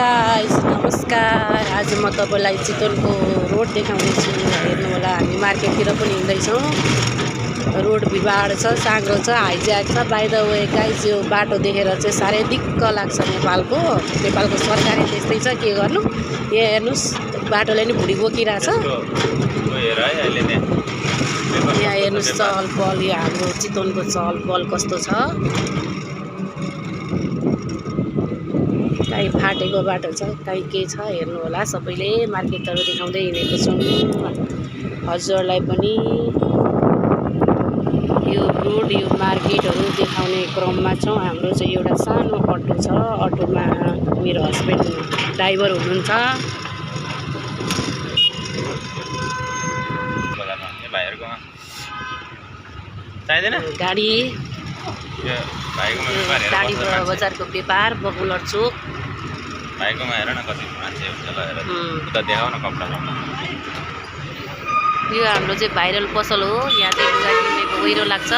Guys नमस्कार। आज म तपाईलाई चितवनको रोड देखाउँदैछु। हेर्नु होला, हामी मार्केटतिर पनि हिँड्दैछौँ। रोड भिडभाड छ, साँघुरो छ, हाइज्याक छ। बाइ द वे गाइस, यो बाटो देखेर चाहिँ साह्रै दिक्क लाग्छ। नेपालको सरकारी त्यस्तै छ, के गर्नु। यहाँ हेर्नुस्, बाटोले नि भुँडी बोकिरहेछ। यहाँ हेर्नुस् चहल पहल, यो हाम्रो चितवनको चहल पहल कस्तो छ। कहीँ फाटेको बाटो छ, कहीँ के छ, हेर्नु होला। सबैले मार्केटहरू देखाउँदै हिँडेको छौँ। हजुरलाई पनि यो रोड, यो मार्केटहरू देखाउने क्रममा छौँ। हाम्रो चाहिँ एउटा सानो अटो छ। अटोमा मेरो हस्बेन्ड ड्राइभर हुनुहुन्छ। गाडी बजारको व्यापार बकुलर चोक भाइकोमा हेर न कति मान्छे हुन्छ ल। हेर उता देखाउ न कपडा। यो हाम्रो चाहिँ भाइरल पसल हो। यहाँ चाहिँ लुगा किन्नेको गहिरो लाग्छ।